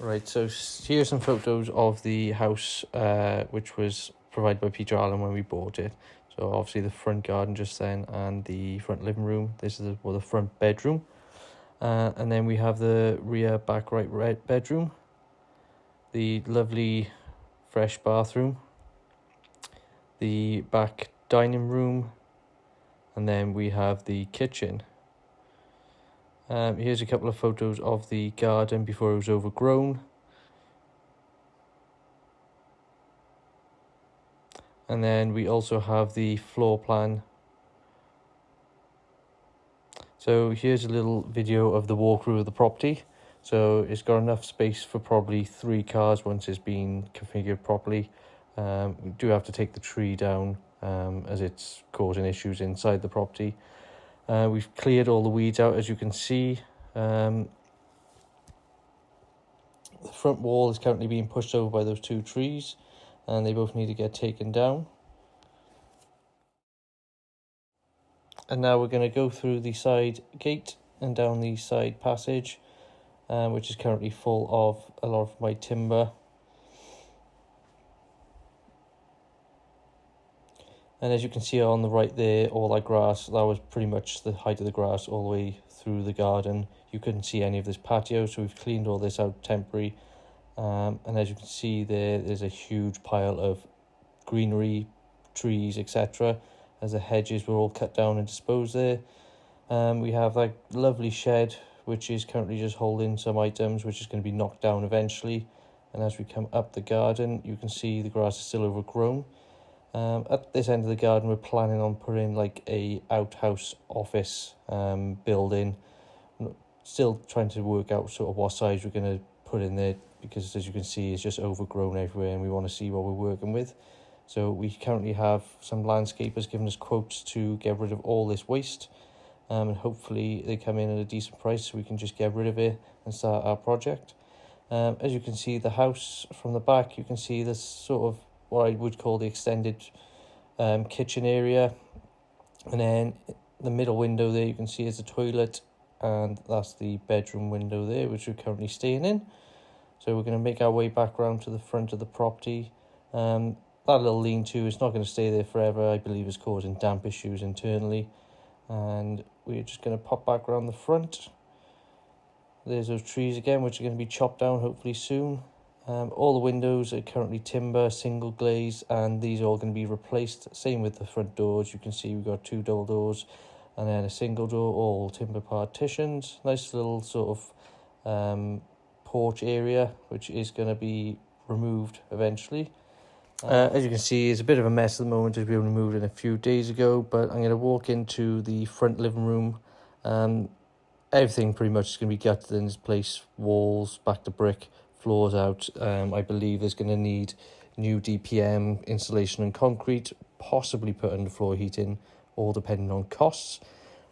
Right, so here's some photos of the house, which was provided by Peter Allen when we bought it. So obviously the front garden just then and the front living room. This is the front bedroom. And then we have the rear back right bedroom. The lovely fresh bathroom. The back dining room. And then we have the kitchen. Here's a couple of photos of the garden before it was overgrown. And then we also have the floor plan. So here's a little video of the walkthrough of the property. So it's got enough space for probably 3 cars once it's been configured properly. We do have to take the tree down as it's causing issues inside the property. We've cleared all the weeds out, as you can see. The front wall is currently being pushed over by those 2 trees, and they both need to get taken down. And now we're going to go through the side gate and down the side passage, which is currently full of a lot of my timber. And as you can see on the right there, all that grass, that was pretty much the height of the grass all the way through the garden. You couldn't see any of this patio, so we've cleaned all this out temporary. And as you can see there's a huge pile of greenery, trees, etc. as the hedges were all cut down and disposed there. We have that lovely shed, which is currently just holding some items, which is going to be knocked down eventually. And as we come up the garden, you can see the grass is still overgrown. At this end of the garden, we're planning on putting like a outhouse office building. Still trying to work out sort of what size we're going to put in there, because as you can see, it's just overgrown everywhere and we want to see what we're working with. So we currently have some landscapers giving us quotes to get rid of all this waste. And hopefully they come in at a decent price so we can just get rid of it and start our project. As you can see, the house from the back, you can see this sort of what I would call the extended kitchen area. And then the middle window there you can see is a toilet, and that's the bedroom window there, which we're currently staying in. So we're going to make our way back around to the front of the property. That little lean-to is not going to stay there forever. I believe it's causing damp issues internally. And we're just going to pop back around the front. There's those trees again, which are going to be chopped down hopefully soon. All the windows are currently timber, single glaze, and these are all going to be replaced. Same with the front doors. You can see we've got 2 double doors and then a single door, all timber partitions. Nice little sort of porch area, which is going to be removed eventually. As you can see, it's a bit of a mess at the moment as we only moved in a few days ago, but I'm going to walk into the front living room. Everything pretty much is going to be gutted in this place. Walls back to brick, floors out. I believe there's going to need new DPM insulation and concrete, possibly put underfloor heating, all depending on costs.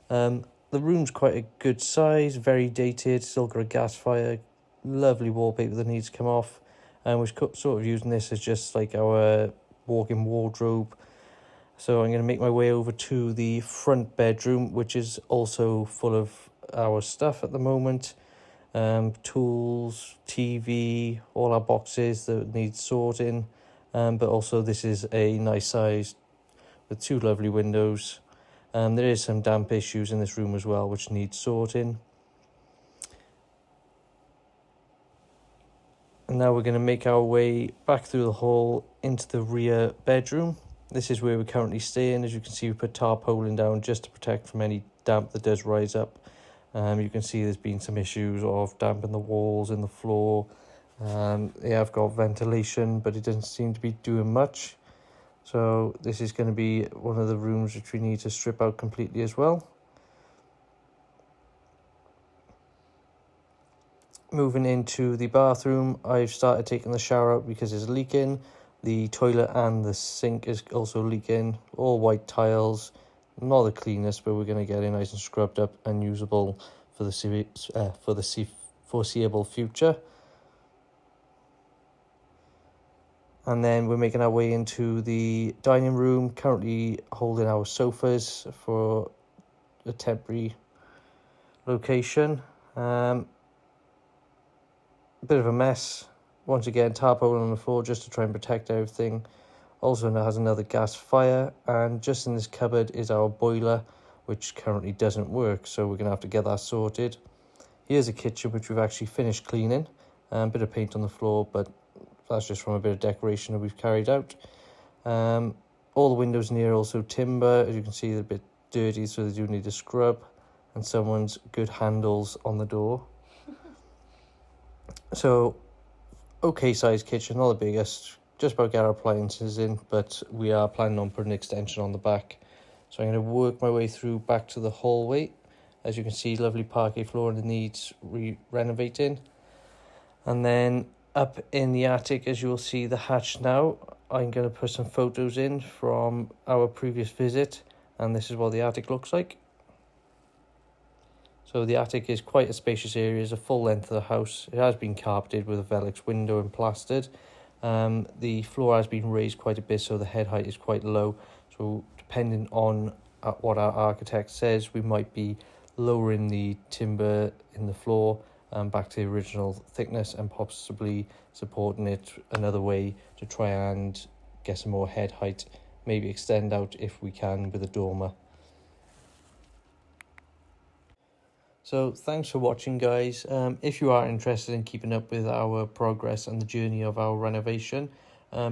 The room's quite a good size, very dated, still got a gas fire, lovely wallpaper that needs to come off. And we're sort of using this as just like our walk-in wardrobe. So I'm going to make my way over to the front bedroom, which is also full of our stuff at the moment. Tools, TV, all our boxes that need sorting. But also this is a nice size with 2 lovely windows. There is some damp issues in this room as well, which need sorting. And now we're going to make our way back through the hall into the rear bedroom. This is where we're currently staying. As you can see, we put tarpaulin down just to protect from any damp that does rise up. You can see there's been some issues of damp in the walls and the floor. They have got ventilation, but it doesn't seem to be doing much. So this is going to be one of the rooms which we need to strip out completely as well. Moving into the bathroom, I've started taking the shower out because it's leaking. The toilet and the sink is also leaking. All white tiles, not the cleanest, but we're going to get it nice and scrubbed up and usable for the foreseeable future. And then we're making our way into the dining room, currently holding our sofas for a temporary location. A bit of a mess. Once again, tarpaulin on the floor just to try and protect everything. Also has another gas fire, and just in this cupboard is our boiler, which currently doesn't work, so we're going to have to get that sorted. Here's a kitchen which we've actually finished cleaning. A bit of paint on the floor, but that's just from a bit of decoration that we've carried out. All the windows in here are also timber. As you can see, they're a bit dirty, so they do need a scrub, and someone's good handles on the door. So, okay sized kitchen, not the biggest, just about get our appliances in, but we are planning on putting an extension on the back. So I'm going to work my way through back to the hallway. As you can see, lovely parquet flooring that needs renovating. And then up in the attic, as you will see the hatch now, I'm going to put some photos in from our previous visit, and this is what the attic looks like. So the attic is quite a spacious area, it's a full length of the house. It has been carpeted with a Velux window and plastered. The floor has been raised quite a bit, so the head height is quite low. So depending on what our architect says, we might be lowering the timber in the floor back to the original thickness, and possibly supporting it another way to try and get some more head height, maybe extend out if we can with a dormer. So thanks for watching, guys. If you are interested in keeping up with our progress and the journey of our renovation,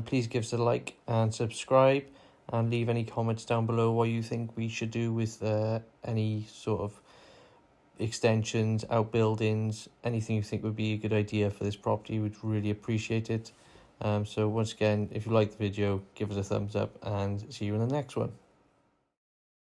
please give us a like and subscribe, and leave any comments down below what you think we should do with any sort of extensions, outbuildings, anything you think would be a good idea for this property. We'd really appreciate it. So once again, if you like the video, give us a thumbs up, and see you in the next one.